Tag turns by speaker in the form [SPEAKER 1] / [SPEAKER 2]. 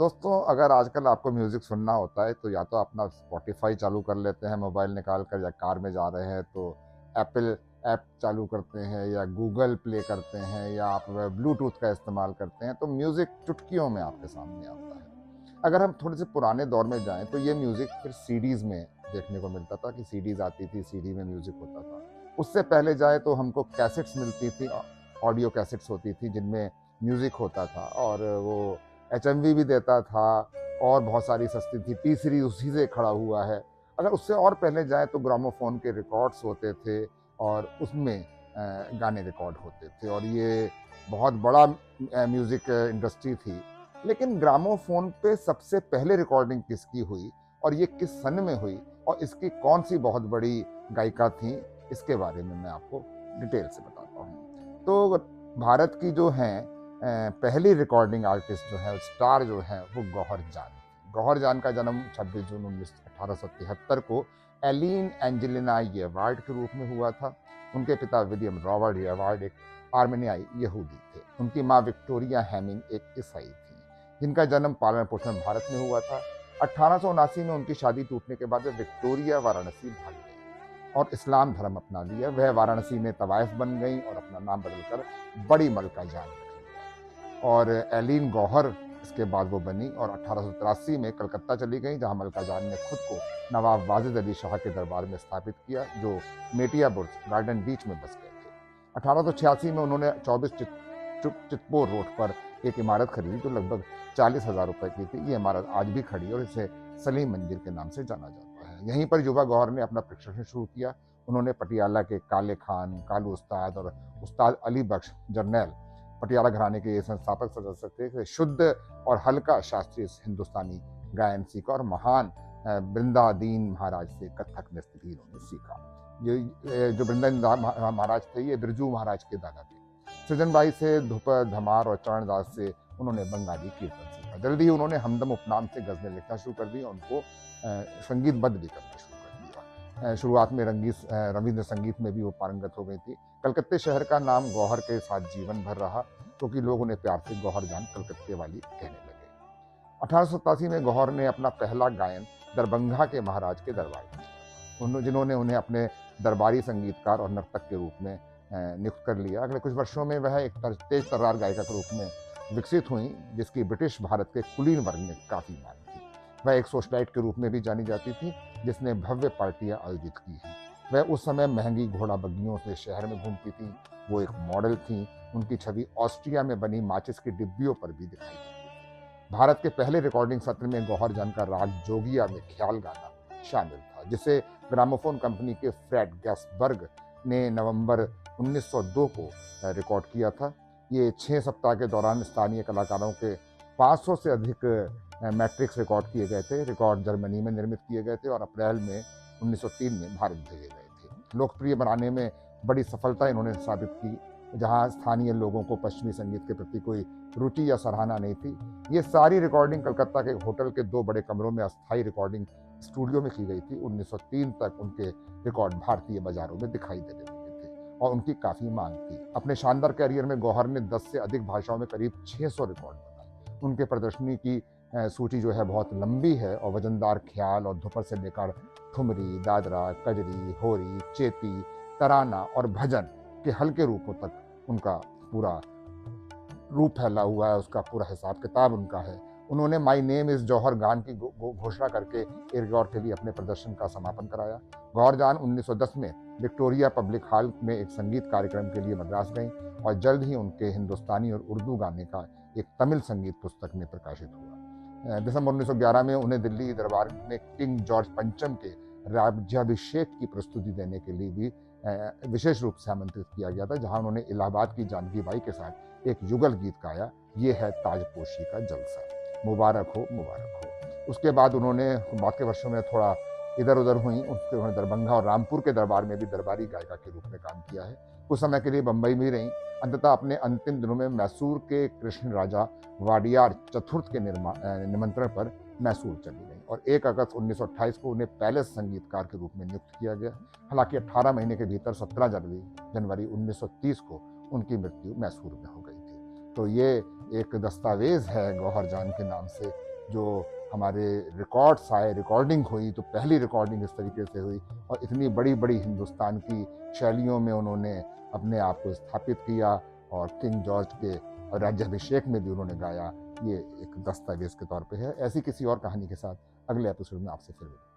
[SPEAKER 1] दोस्तों, अगर आजकल आपको म्यूज़िक सुनना होता है तो या तो अपना स्पॉटिफ़ाई चालू कर लेते हैं मोबाइल निकाल कर, या कार में जा रहे हैं तो एप्पल ऐप चालू करते हैं, या गूगल प्ले करते हैं, या आप ब्लूटूथ का इस्तेमाल करते हैं, तो म्यूज़िक चुटकियों में आपके सामने आता है। अगर हम थोड़े से पुराने दौर में जाएँ तो ये म्यूज़िक फिर सीडीज़ में देखने को मिलता था कि सीडीज़ आती थी, सीडी में म्यूज़िक होता था। उससे पहले जाए तो हमको कैसेट्स मिलती थी, ऑडियो कैसेट्स होती थी जिनमें म्यूज़िक होता था, और वो एचएमवी भी देता था, और बहुत सारी सस्ती थी, टी सीरीज़ उसी से खड़ा हुआ है। अगर उससे और पहले जाएँ तो ग्रामोफ़ोन के रिकॉर्ड्स होते थे, और उसमें गाने रिकॉर्ड होते थे, और ये बहुत बड़ा म्यूज़िक इंडस्ट्री थी। लेकिन ग्रामोफ़ोन पे सबसे पहले रिकॉर्डिंग किसकी हुई और ये किस सन में हुई और इसकी कौन-सी बहुत बड़ी गायिका थीं, इसके बारे में मैं आपको डिटेल से बताता हूँ। तो भारत की जो हैं पहली रिकॉर्डिंग आर्टिस्ट जो है, स्टार जो है, वो गौहर जान थी। गौहर जान का जन्म 26 जून 1873 को एलीन एंजेलिना येवार्ड के रूप में हुआ था। उनके पिता विलियम रॉबर्ट येवार्ड एक आर्मेनियाई यहूदी थे। उनकी माँ विक्टोरिया हेमिंग एक ईसाई थी, जिनका जन्म पालन पोषण भारत में हुआ था। 1879 में उनकी शादी टूटने के बाद वे विक्टोरिया वाराणसी भाग गई और इस्लाम धर्म अपना लिया। वह वाराणसी में तवाइफ बन गई और अपना नाम बदलकर बड़ी मलका जान रख लिया। और एलीन गौहर इसके बाद वो बनी, और 1883 में कलकत्ता चली गई, जहां मलका जान ने खुद को नवाब वाजिद अली शाह के दरबार में स्थापित किया, जो मेटिया बुर्ज गार्डन बीच में बस गए थे। 1886 में उन्होंने 24 चितपोर रोड पर एक इमारत खरीदी जो लगभग 40,000 रुपए की थी। ये इमारत आज भी खड़ी है और इसे सलीम मंदिर के नाम से जाना जाता है। यहीं पर युवा गौहर ने अपना प्रशिक्षण शुरू किया। उन्होंने पटियाला के काले खान, कालू उस्ताद और उस्ताद अली बख्श जरनैल, पटियाला घराने के ये संस्थापक सदस्य थे, शुद्ध और हल्का शास्त्रीय हिंदुस्तानी गायन सीखा, और महान बृंदादीन महाराज से कथक नृत्य भी इन्होंने सीखा। ये जो बृंदादीन महाराज थे, ये बिरजू महाराज के दादा थे। सृजनबाई से धुपर धमार और चरणदास से उन्होंने बंगाली कीर्तन सीखा। जल्दी ही उन्होंने हमदम उपनाम से गजलें लिखना शुरू कर दी और उनको संगीतबद्ध भी करना शुरू कर दिया। शुरुआत में रविंद्र संगीत में भी वो पारंगत हो गई थी। कलकत्ते शहर का नाम गौहर के साथ जीवन भर रहा, क्योंकि लोग उन्हें प्यार से गौहर जान कलकत्ते वाली कहने लगे। 1887 में गौहर ने अपना पहला गायन दरभंगा के महाराज के दरबार में किया, जिन्होंने उन्हें अपने दरबारी संगीतकार और नर्तक के रूप में नियुक्त कर लिया। अगले कुछ वर्षों में वह एक तेज तर्रार गायिका के रूप में विकसित हुई, जिसकी ब्रिटिश भारत के कुलीन वर्ग में काफ़ी मांग थी। वह एक सोशलाइट के रूप में भी जानी जाती थी, जिसने भव्य पार्टियां आयोजित की हैं। वह उस समय महंगी घोड़ा बग्गियों से शहर में घूमती थी। वो एक मॉडल थी। उनकी छवि ऑस्ट्रिया में बनी माचिस की डिब्बियों पर भी दिखाई देती थी। भारत के पहले रिकॉर्डिंग सत्र में गौहर जान का राग जोगिया में ख्याल गाना शामिल था, जिसे ग्रामोफोन कंपनी के फ्रेड गैसबर्ग ने नवंबर 1902 को रिकॉर्ड किया था। ये 6 सप्ताह के दौरान स्थानीय कलाकारों के 500 से अधिक मैट्रिक्स रिकॉर्ड किए गए थे। रिकॉर्ड जर्मनी में निर्मित किए गए थे और अप्रैल में 1903 में भारत भेजे गए थे। लोकप्रिय बनाने में बड़ी सफलता इन्होंने साबित की। जहां स्थानीय लोगों को पश्चिमी संगीत के प्रति कोई रुचि या सराहना नहीं थी। ये सारी रिकॉर्डिंग कलकत्ता के होटल के 2 बड़े कमरों में अस्थायी रिकॉर्डिंग स्टूडियो में की गई थी। 1903 तक उनके रिकॉर्ड भारतीय बाजारों में दिखाई देने लगे थे और उनकी काफ़ी मांग थी। अपने शानदार कैरियर में गौहर ने 10 से अधिक भाषाओं में करीब 600 रिकॉर्ड बनाए। उनके प्रदर्शनी की सूची जो है बहुत लंबी है, और वजनदार ख्याल और धुपर से लेकर ठुमरी, दादरा, कजरी, होरी, चेती, तराना और भजन के हल्के रूपों तक उनका पूरा रूप फैला हुआ है। उसका पूरा हिसाब किताब उनका है। उन्होंने माई नेम इज़ जौहर गान की घोषणा करके एयरगॉर के लिए अपने प्रदर्शन का समापन कराया। गौहर जान 1910 में विक्टोरिया पब्लिक हॉल में एक संगीत कार्यक्रम के लिए मद्रास गईं, और जल्द ही उनके हिंदुस्तानी और उर्दू गाने का एक तमिल संगीत पुस्तक में प्रकाशित हुआ। दिसंबर 1911 में उन्हें दिल्ली दरबार में किंग जॉर्ज पंचम के राज्याभिषेक की प्रस्तुति देने के लिए भी विशेष रूप से आमंत्रित किया गया था, जहां उन्होंने इलाहाबाद की जानकी बाई के साथ एक युगल गीत गाया, ये है ताजपोशी का जलसा, मुबारक हो मुबारक हो। उसके बाद उन्होंने बाद के वर्षों में थोड़ा इधर उधर हुई। उसके उन्होंने दरभंगा और रामपुर के दरबार में भी दरबारी गायिका के रूप में काम किया है। कुछ समय के लिए बम्बई में रहीं। अंततः अपने अंतिम दिनों में मैसूर के कृष्ण राजा वाडियार चतुर्थ के निमंत्रण पर मैसूर चली गई, और 1 अगस्त 1928 को उन्हें पैलेस संगीतकार के रूप में नियुक्त किया गया। हालांकि 18 महीने के भीतर 17 जनवरी 1930 को उनकी मृत्यु मैसूर में हो गई थी। तो ये एक दस्तावेज है गौहर जान के नाम से, जो हमारे रिकॉर्ड्स आए, रिकॉर्डिंग हुई, तो पहली रिकॉर्डिंग इस तरीके से हुई और इतनी बड़ी-बड़ी हिंदुस्तान की शैलियों में उन्होंने अपने आप को स्थापित किया और किंग जॉर्ज के राज्याभिषेक में भी उन्होंने गाया। ये एक दस्तावेज़ के तौर पे है। ऐसी किसी और कहानी के साथ अगले एपिसोड में आपसे फिर मिलेंगे।